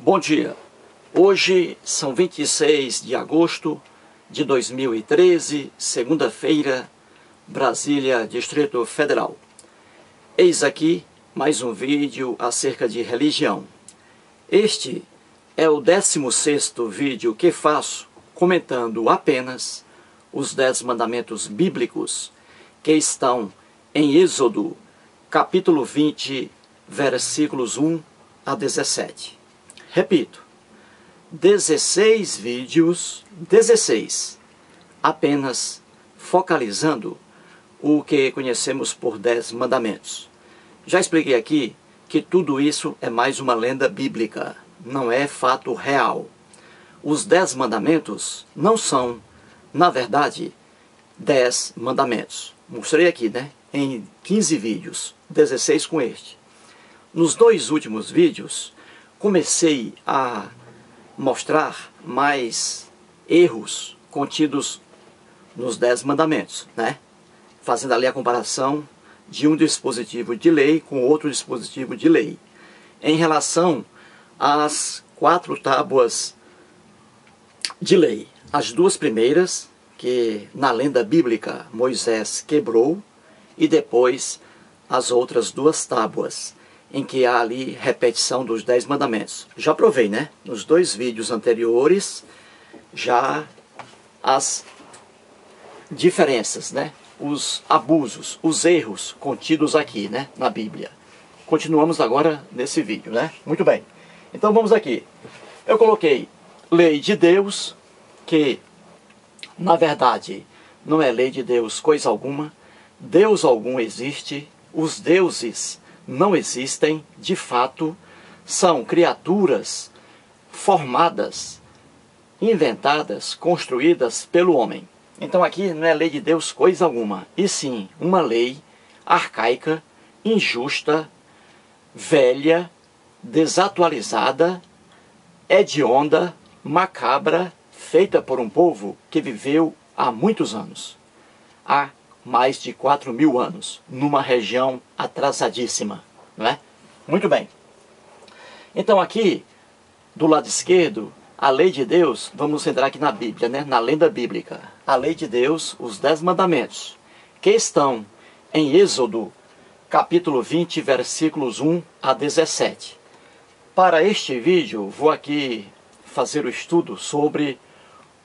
Bom dia, hoje são 26 de agosto de 2013, segunda-feira, Brasília, Distrito Federal. Eis aqui mais um vídeo acerca de religião. Este é o 16º vídeo que faço comentando apenas os 10 mandamentos bíblicos que estão em Êxodo, capítulo 20, versículos 1 a 17. Repito, 16 vídeos, 16, apenas focalizando o que conhecemos por 10 mandamentos. Já expliquei aqui que tudo isso é mais uma lenda bíblica, não é fato real. Os 10 mandamentos não são, na verdade, 10 mandamentos. Mostrei aqui, né? Em 15 vídeos, 16 com este. Nos 2 últimos vídeos, comecei a mostrar mais erros contidos nos 10 mandamentos, né? Fazendo ali a comparação de um dispositivo de lei com outro dispositivo de lei. Em relação às 4 tábuas de lei. As 2 primeiras, que na lenda bíblica Moisés quebrou, e depois as outras 2 tábuas, em que há ali repetição dos 10 mandamentos. Já provei, né? Nos 2 vídeos anteriores, já as diferenças, né? Os abusos, os erros contidos aqui, né? Na Bíblia. Continuamos agora nesse vídeo, né? Muito bem. Então vamos aqui. Eu coloquei lei de Deus, que na verdade não é lei de Deus coisa alguma. Deus algum existe. Os deuses não existem, de fato, são criaturas formadas, inventadas, construídas pelo homem. Então aqui não é lei de Deus coisa alguma, e sim uma lei arcaica, injusta, velha, desatualizada, hedionda, macabra, feita por um povo que viveu há muitos anos. Há mais de 4.000 anos, numa região atrasadíssima, não é? Muito bem. Então aqui, do lado esquerdo, a lei de Deus, vamos entrar aqui na Bíblia, né? Na lenda bíblica. A lei de Deus, os 10 mandamentos, que estão em Êxodo, capítulo 20, versículos 1 a 17. Para este vídeo, vou aqui fazer o estudo sobre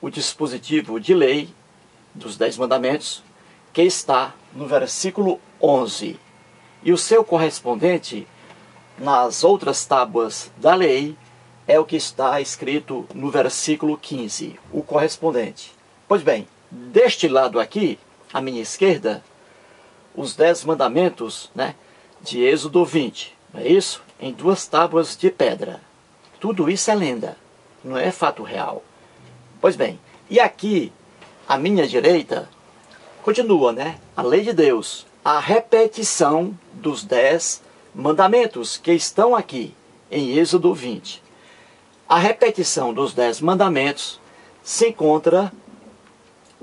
o dispositivo de lei dos 10 mandamentos, que está no versículo 11. E o seu correspondente nas outras tábuas da lei é o que está escrito no versículo 15, o correspondente. Pois bem, deste lado aqui, à minha esquerda, os 10 mandamentos, né, de Êxodo 20, não é isso? Em 2 tábuas de pedra. Tudo isso é lenda, não é fato real. Pois bem, e aqui, à minha direita, continua, né? A lei de Deus, a repetição dos 10 mandamentos que estão aqui em Êxodo 20. A repetição dos 10 mandamentos se encontra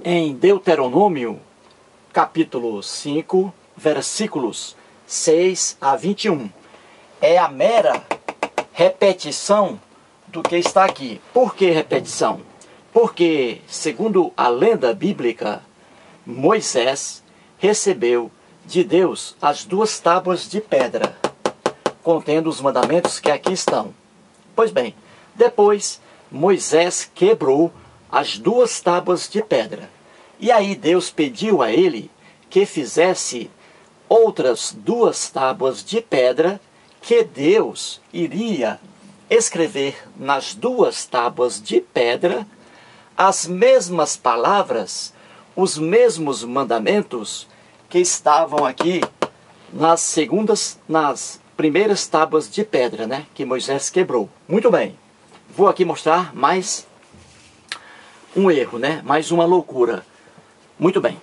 em Deuteronômio, capítulo 5, versículos 6 a 21. É a mera repetição do que está aqui. Por que repetição? Porque, segundo a lenda bíblica, Moisés recebeu de Deus as 2 tábuas de pedra, contendo os mandamentos que aqui estão. Pois bem, depois Moisés quebrou as 2 tábuas de pedra. E aí Deus pediu a ele que fizesse outras 2 tábuas de pedra, que Deus iria escrever nas 2 tábuas de pedra as mesmas palavras, os mesmos mandamentos que estavam aqui nas primeiras tábuas de pedra, né, que Moisés quebrou. Muito bem, vou aqui mostrar mais um erro, né, mais uma loucura. Muito bem,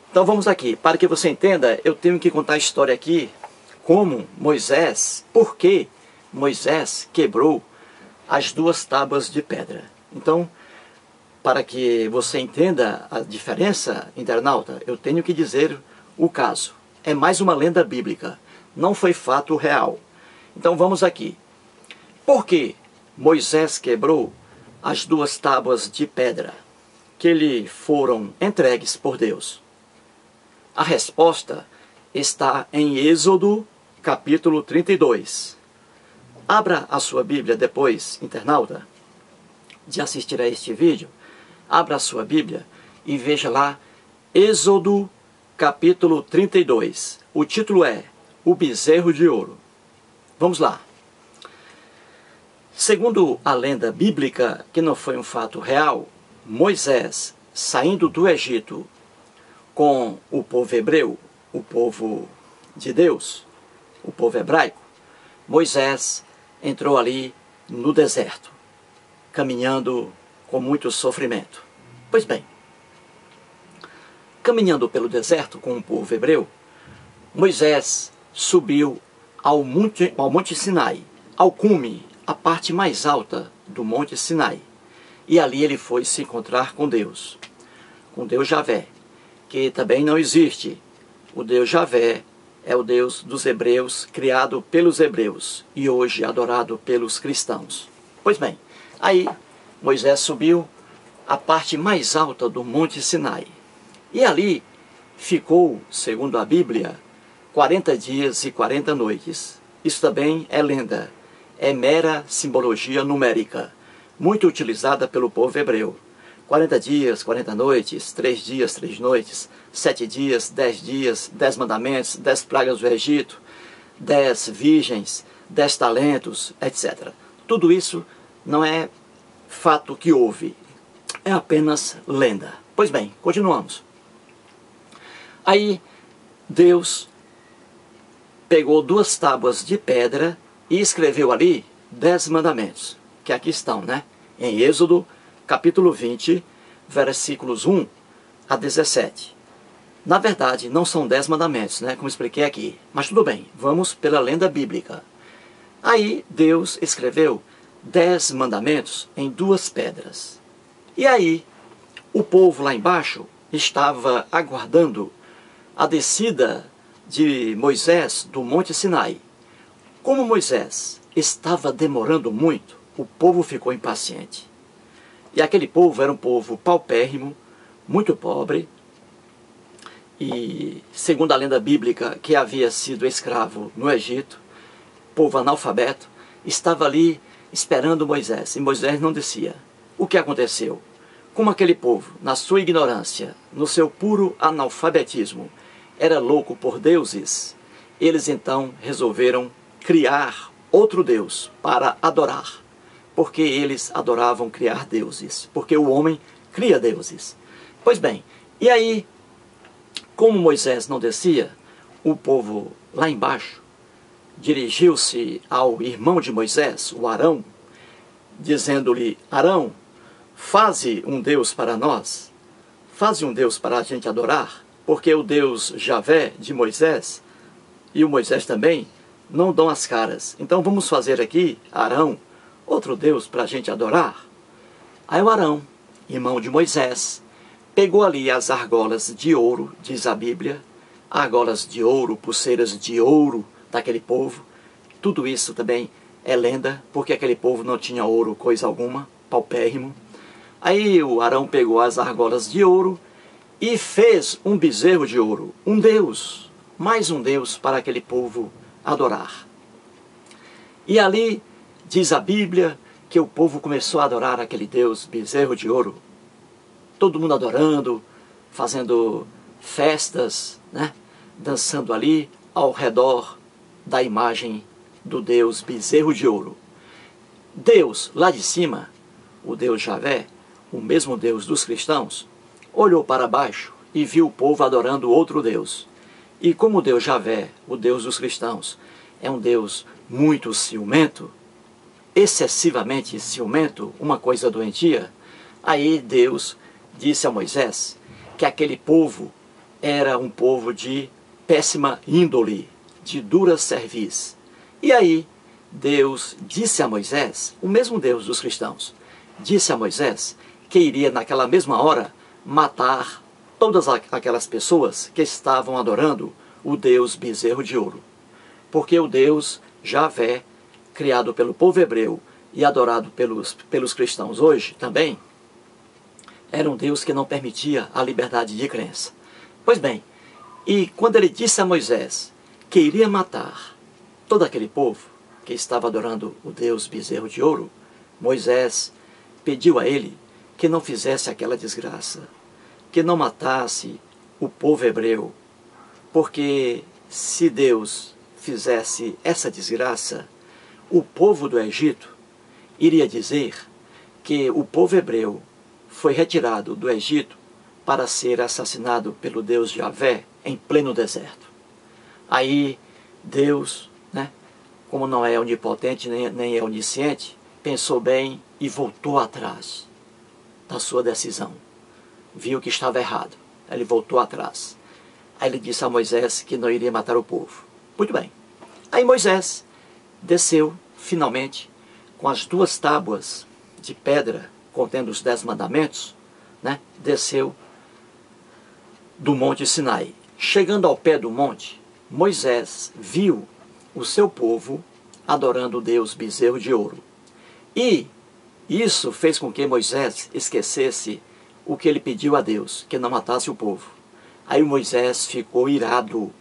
então vamos aqui. Para que você entenda, eu tenho que contar a história aqui, como Moisés, por que Moisés quebrou as 2 tábuas de pedra. Então, para que você entenda a diferença, internauta, eu tenho que dizer o caso. É mais uma lenda bíblica, não foi fato real. Então vamos aqui. Por que Moisés quebrou as 2 tábuas de pedra que lhe foram entregues por Deus? A resposta está em Êxodo, capítulo 32. Abra a sua Bíblia depois, internauta, de assistir a este vídeo. Abra a sua Bíblia e veja lá Êxodo, capítulo 32. O título é O Bezerro de Ouro. Vamos lá. Segundo a lenda bíblica, que não foi um fato real, Moisés, saindo do Egito com o povo hebreu, o povo de Deus, o povo hebraico, Moisés entrou ali no deserto, caminhando com muito sofrimento. Pois bem, caminhando pelo deserto com o povo hebreu, Moisés subiu ao Monte Sinai, ao cume, a parte mais alta do Monte Sinai. E ali ele foi se encontrar com Deus Javé, que também não existe. O Deus Javé é o Deus dos hebreus, criado pelos hebreus e hoje adorado pelos cristãos. Pois bem, aí Moisés subiu a parte mais alta do Monte Sinai. E ali ficou, segundo a Bíblia, 40 dias e 40 noites. Isso também é lenda, é mera simbologia numérica, muito utilizada pelo povo hebreu. 40 dias, 40 noites, 3 dias, 3 noites, 7 dias, 10 mandamentos, 10 pragas do Egito, 10 virgens, 10 talentos, etc. Tudo isso não é fato que houve, é apenas lenda. Pois bem, continuamos. Aí Deus pegou 2 tábuas de pedra e escreveu ali 10 mandamentos, que aqui estão, né? Em Êxodo, capítulo 20, versículos 1 a 17. Na verdade, não são 10 mandamentos, né? Como expliquei aqui. Mas tudo bem, vamos pela lenda bíblica. Aí Deus escreveu 10 mandamentos em 2 pedras. E aí, o povo lá embaixo estava aguardando a descida de Moisés do Monte Sinai. Como Moisés estava demorando muito, o povo ficou impaciente. E aquele povo era um povo paupérrimo, muito pobre, e, segundo a lenda bíblica, que havia sido escravo no Egito, povo analfabeto, estava ali esperando Moisés, e Moisés não descia. O que aconteceu? Como aquele povo, na sua ignorância, no seu puro analfabetismo, era louco por deuses, eles então resolveram criar outro Deus para adorar, porque eles adoravam criar deuses, porque o homem cria deuses. Pois bem, e aí, como Moisés não descia, o povo lá embaixo dirigiu-se ao irmão de Moisés, o Arão, dizendo-lhe: Arão, faze um Deus para nós, faze um Deus para a gente adorar, porque o Deus Javé de Moisés, e o Moisés também, não dão as caras. Então vamos fazer aqui, Arão, outro Deus para a gente adorar. Aí o Arão, irmão de Moisés, pegou ali as argolas de ouro, diz a Bíblia, argolas de ouro, pulseiras de ouro daquele povo. Tudo isso também é lenda, porque aquele povo não tinha ouro, coisa alguma, paupérrimo. Aí o Arão pegou as argolas de ouro e fez um bezerro de ouro, um Deus, mais um Deus para aquele povo adorar. E ali diz a Bíblia que o povo começou a adorar aquele Deus, bezerro de ouro. Todo mundo adorando, fazendo festas, né? Dançando ali ao redor da imagem do Deus bezerro de ouro. Deus, lá de cima, o Deus Javé, o mesmo Deus dos cristãos, olhou para baixo e viu o povo adorando outro Deus. E como o Deus Javé, o Deus dos cristãos, é um Deus muito ciumento, excessivamente ciumento, uma coisa doentia, aí Deus disse a Moisés que aquele povo era um povo de péssima índole, de dura cerviz. E aí Deus disse a Moisés, o mesmo Deus dos cristãos, disse a Moisés que iria naquela mesma hora matar todas aquelas pessoas que estavam adorando o Deus bezerro de ouro. Porque o Deus Javé, criado pelo povo hebreu, e adorado pelos cristãos hoje também, era um Deus que não permitia a liberdade de crença. Pois bem, e quando ele disse a Moisés que iria matar todo aquele povo que estava adorando o Deus bezerro de ouro, Moisés pediu a ele que não fizesse aquela desgraça, que não matasse o povo hebreu, porque se Deus fizesse essa desgraça, o povo do Egito iria dizer que o povo hebreu foi retirado do Egito para ser assassinado pelo Deus Javé em pleno deserto. Aí Deus, como não é onipotente nem é onisciente, pensou bem e voltou atrás da sua decisão. Viu que estava errado. Ele voltou atrás. Aí ele disse a Moisés que não iria matar o povo. Muito bem. Aí Moisés desceu, finalmente, com as 2 tábuas de pedra contendo os 10 mandamentos, desceu do monte Sinai. Chegando ao pé do monte, Moisés viu o seu povo adorando o Deus bezerro de ouro. E isso fez com que Moisés esquecesse o que ele pediu a Deus, que não matasse o povo. Aí Moisés ficou irado,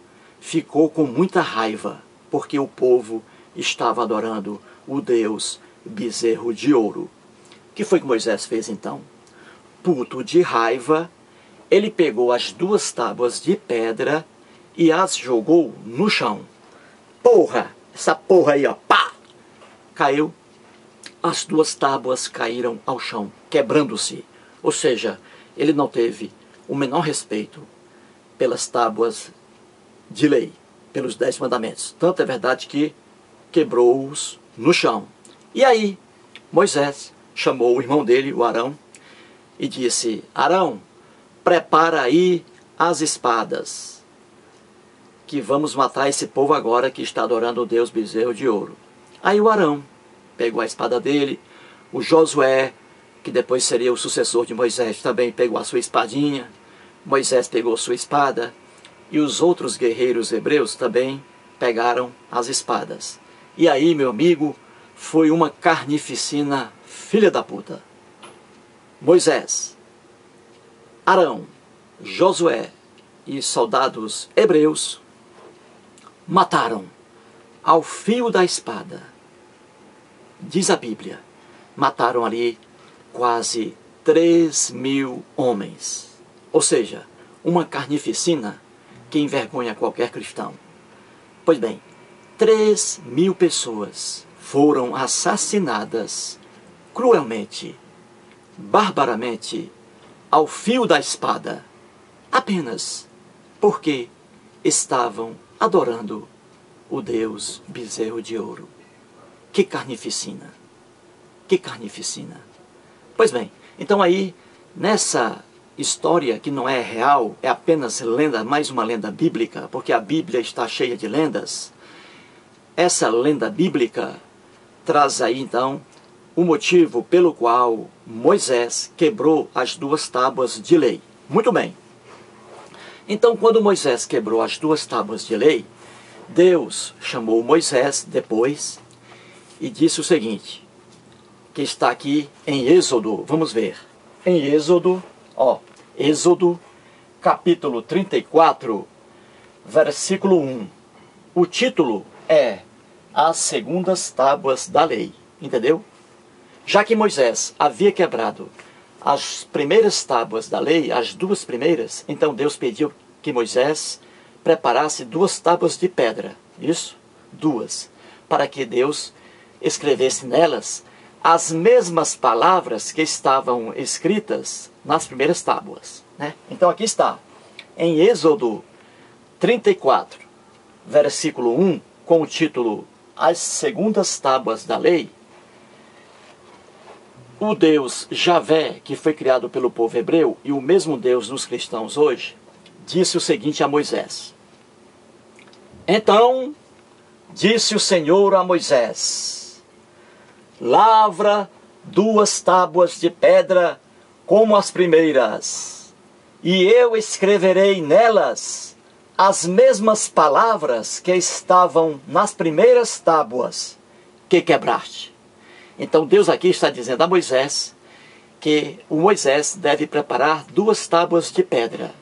ficou com muita raiva, porque o povo estava adorando o Deus bezerro de ouro. O que foi que Moisés fez então? Puto de raiva, ele pegou as 2 tábuas de pedra e as jogou no chão. Porra! Essa porra aí, ó, pá! Caiu. As 2 tábuas caíram ao chão, quebrando-se. Ou seja, ele não teve o menor respeito pelas tábuas de lei, pelos 10 mandamentos. Tanto é verdade que quebrou-os no chão. E aí, Moisés chamou o irmão dele, o Arão, e disse: Arão, prepara aí as espadas, que vamos matar esse povo agora que está adorando o Deus bezerro de ouro. Aí o Arão pegou a espada dele, o Josué, que depois seria o sucessor de Moisés, também pegou a sua espadinha, Moisés pegou sua espada, e os outros guerreiros hebreus também pegaram as espadas. E aí, meu amigo, foi uma carnificina filha da puta. Moisés, Arão, Josué e soldados hebreus mataram ao fio da espada. Diz a Bíblia, mataram ali quase 3.000 homens. Ou seja, uma carnificina que envergonha qualquer cristão. Pois bem, 3.000 pessoas foram assassinadas cruelmente, barbaramente, ao fio da espada, apenas porque estavam adorando o Deus bezerro de ouro. Que carnificina! Que carnificina! Pois bem, então aí, nessa história que não é real, é apenas lenda, mais uma lenda bíblica, porque a Bíblia está cheia de lendas, essa lenda bíblica traz aí então o motivo pelo qual Moisés quebrou as 2 tábuas de lei. Muito bem. Então, quando Moisés quebrou as 2 tábuas de lei, Deus chamou Moisés depois e disse o seguinte, que está aqui em Êxodo, vamos ver. Em Êxodo, Êxodo, capítulo 34, versículo 1. O título é As Segundas Tábuas da Lei. Entendeu? Já que Moisés havia quebrado as primeiras tábuas da lei, as 2 primeiras, então Deus pediu que Moisés preparasse 2 tábuas de pedra. Isso? 2. Para que Deus escrevesse nelas as mesmas palavras que estavam escritas nas primeiras tábuas. Então aqui está, em Êxodo 34, versículo 1, com o título As Segundas Tábuas da Lei, o Deus Javé, que foi criado pelo povo hebreu, e o mesmo Deus dos cristãos hoje, disse o seguinte a Moisés. Então, disse o Senhor a Moisés, lavra 2 tábuas de pedra como as primeiras, e eu escreverei nelas as mesmas palavras que estavam nas primeiras tábuas que quebraste. Então Deus aqui está dizendo a Moisés que o Moisés deve preparar 2 tábuas de pedra,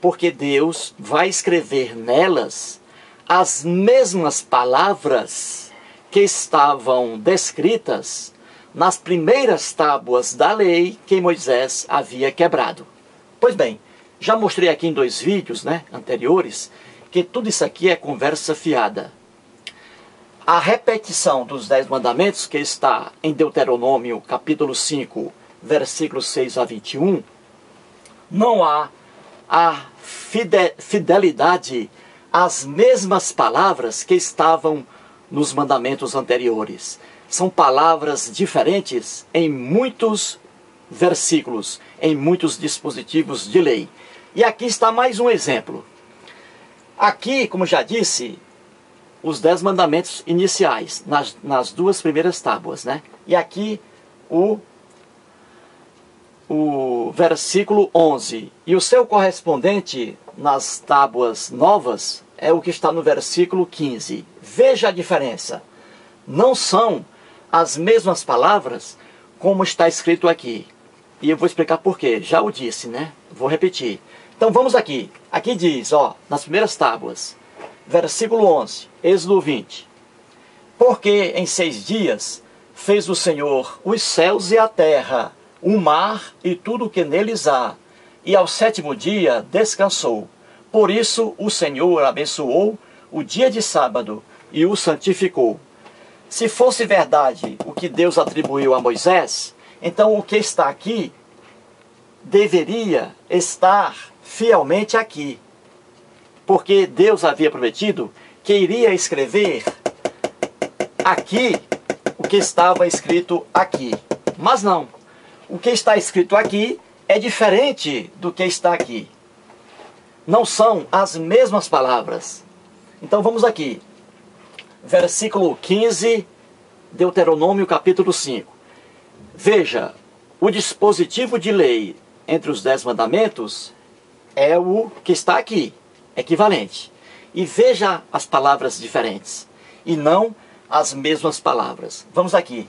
porque Deus vai escrever nelas as mesmas palavras que estavam descritas nas primeiras tábuas da lei que Moisés havia quebrado. Pois bem, já mostrei aqui em 2 vídeos, anteriores, que tudo isso aqui é conversa fiada. A repetição dos 10 mandamentos, que está em Deuteronômio capítulo 5, versículos 6 a 21, não há a fidelidade às mesmas palavras que estavam nos mandamentos anteriores. São palavras diferentes em muitos versículos, em muitos dispositivos de lei. E aqui está mais um exemplo. Aqui, como já disse, os 10 mandamentos iniciais, nas 2 primeiras tábuas, E aqui o versículo 11. E o seu correspondente nas tábuas novas é o que está no versículo 15. Veja a diferença. Não são as mesmas palavras como está escrito aqui. E eu vou explicar por quê. Já o disse, Vou repetir. Então vamos aqui. Aqui diz, nas primeiras tábuas, versículo 11, Êxodo 20. Porque em 6 dias fez o Senhor os céus e a terra, o mar e tudo o que neles há, e ao 7º dia descansou. Por isso o Senhor abençoou o dia de sábado e o santificou. Se fosse verdade o que Deus atribuiu a Moisés, então o que está aqui deveria estar fielmente aqui. Porque Deus havia prometido que iria escrever aqui o que estava escrito aqui. Mas não. O que está escrito aqui é diferente do que está aqui. Não são as mesmas palavras. Então vamos aqui. Versículo 15, Deuteronômio capítulo 5. Veja, o dispositivo de lei entre os 10 mandamentos é o que está aqui, equivalente. E veja as palavras diferentes, e não as mesmas palavras. Vamos aqui.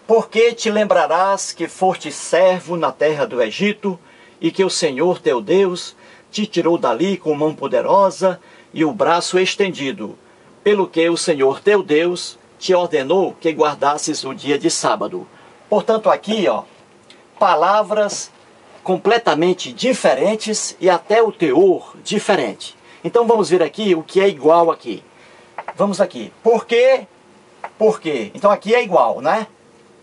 Porque te lembrarás que foste servo na terra do Egito, e que o Senhor teu Deus te tirou dali com mão poderosa e o braço estendido, pelo que o Senhor teu Deus te ordenou que guardasses o dia de sábado. Portanto, aqui, palavras completamente diferentes e até o teor diferente. Então vamos ver aqui o que é igual aqui. Vamos aqui. Por quê? Por quê? Então aqui é igual,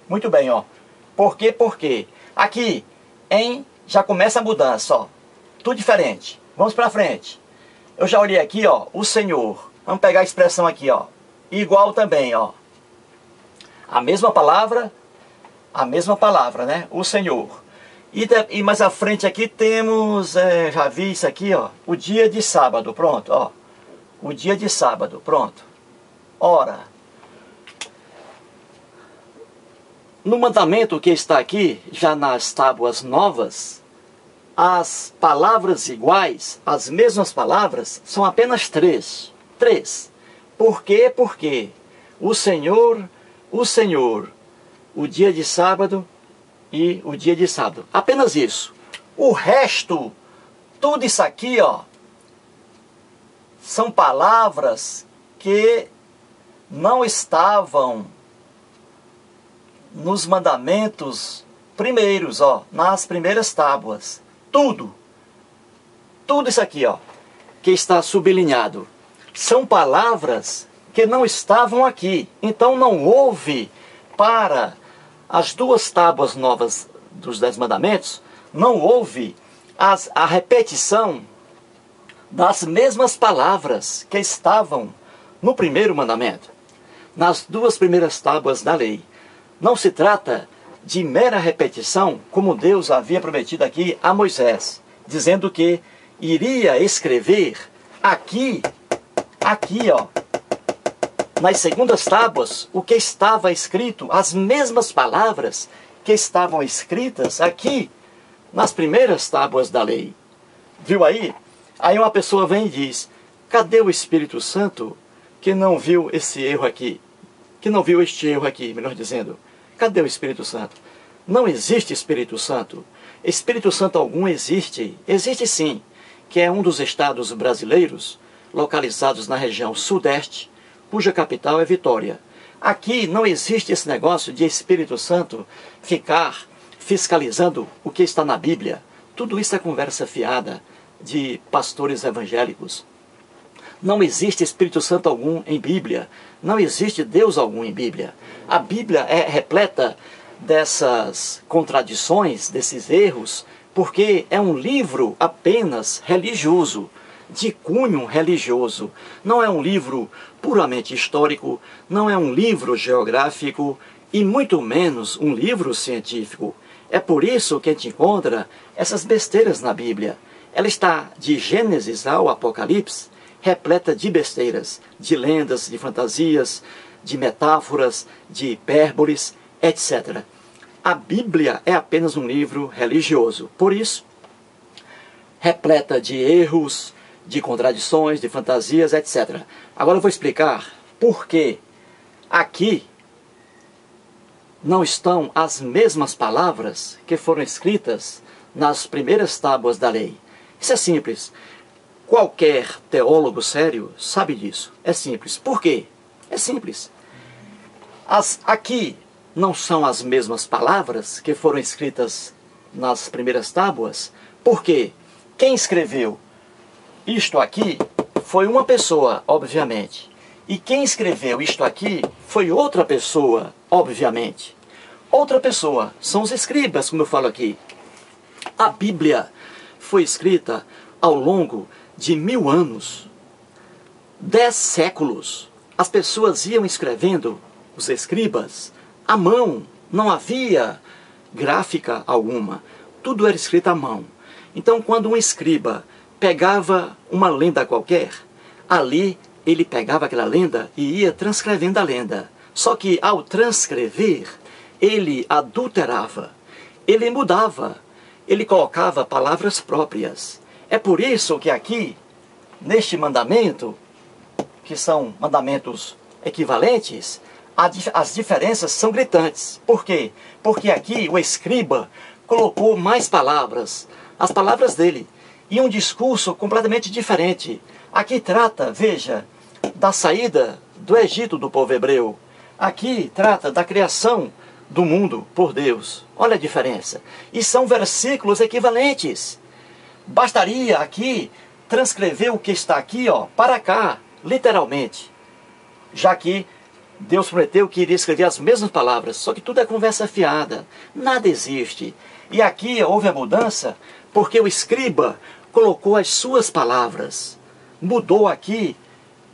Muito bem, Por quê? Por quê? Aqui, já começa a mudança, Tudo diferente. Vamos para frente. Eu já olhei aqui, o Senhor. Vamos pegar a expressão aqui, Igual também, A mesma palavra, O Senhor. E mais à frente aqui temos, já vi isso aqui, o dia de sábado, pronto, O dia de sábado, pronto. Ora, no mandamento que está aqui, já nas tábuas novas, as palavras iguais, as mesmas palavras, são apenas 3. 3. Por quê? Porque o Senhor, o dia de sábado e o dia de sábado. Apenas isso. O resto, tudo isso aqui, são palavras que não estavam nos mandamentos primeiros, nas primeiras tábuas. Tudo isso aqui, que está sublinhado, são palavras que não estavam aqui. Então não houve para as 2 tábuas novas dos 10 mandamentos, não houve a repetição das mesmas palavras que estavam no primeiro mandamento, nas 2 primeiras tábuas da lei. Não se trata de mera repetição, como Deus havia prometido aqui a Moisés, dizendo que iria escrever aqui, nas segundas tábuas, o que estava escrito, as mesmas palavras que estavam escritas aqui nas primeiras tábuas da lei. Viu aí? Aí uma pessoa vem e diz, cadê o Espírito Santo que não viu esse erro aqui? Que não viu este erro aqui, melhor dizendo, Cadê o Espírito Santo? Não existe Espírito Santo. Espírito Santo algum existe. Existe sim, que é um dos estados brasileiros localizados na região sudeste, cuja capital é Vitória. Aqui não existe esse negócio de Espírito Santo ficar fiscalizando o que está na Bíblia. Tudo isso é conversa fiada de pastores evangélicos. Não existe Espírito Santo algum em Bíblia. Não existe Deus algum em Bíblia. A Bíblia é repleta dessas contradições, desses erros, porque é um livro apenas religioso, de cunho religioso. Não é um livro puramente histórico, não é um livro geográfico e muito menos um livro científico. É por isso que a gente encontra essas besteiras na Bíblia. Ela está de Gênesis ao Apocalipse, repleta de besteiras, de lendas, de fantasias, de metáforas, de hipérboles, etc. A Bíblia é apenas um livro religioso. Por isso, repleta de erros, de contradições, de fantasias, etc. Agora eu vou explicar por que aqui não estão as mesmas palavras que foram escritas nas primeiras tábuas da lei. Isso é simples. Qualquer teólogo sério sabe disso. É simples. Por quê? É simples. Aqui não são as mesmas palavras que foram escritas nas primeiras tábuas, porque quem escreveu isto aqui foi uma pessoa, obviamente. E quem escreveu isto aqui foi outra pessoa, obviamente. Outra pessoa, são os escribas, como eu falo aqui. A Bíblia foi escrita ao longo de 1000 anos, 10 séculos. As pessoas iam escrevendo, os escribas, à mão. Não havia gráfica alguma. Tudo era escrito à mão. Então, quando um escriba pegava uma lenda qualquer, ali ele pegava aquela lenda e ia transcrevendo a lenda. Só que ao transcrever, ele adulterava, ele mudava, ele colocava palavras próprias. É por isso que aqui, neste mandamento, que são mandamentos equivalentes, as diferenças são gritantes. Por quê? Porque aqui o escriba colocou mais palavras, as palavras dele, e um discurso completamente diferente. Aqui trata, veja, da saída do Egito do povo hebreu. Aqui trata da criação do mundo por Deus. Olha a diferença. E são versículos equivalentes. Bastaria aqui transcrever o que está aqui, ó, para cá, literalmente. Já que Deus prometeu que iria escrever as mesmas palavras, só que tudo é conversa fiada. Nada existe. E aqui houve a mudança porque o escriba colocou as suas palavras. Mudou aqui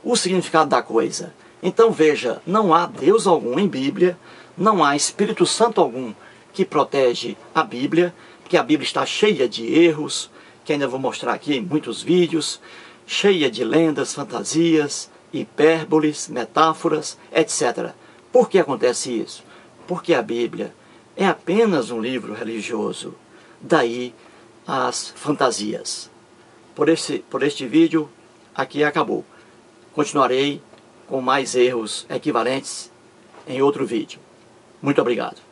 o significado da coisa. Então veja, não há Deus algum em Bíblia, não há Espírito Santo algum que protege a Bíblia, porque a Bíblia está cheia de erros, que ainda vou mostrar aqui em muitos vídeos, cheia de lendas, fantasias, hipérboles, metáforas, etc. Por que acontece isso? Porque a Bíblia é apenas um livro religioso. Daí as fantasias. Por este vídeo, aqui acabou. Continuarei com mais erros equivalentes em outro vídeo. Muito obrigado.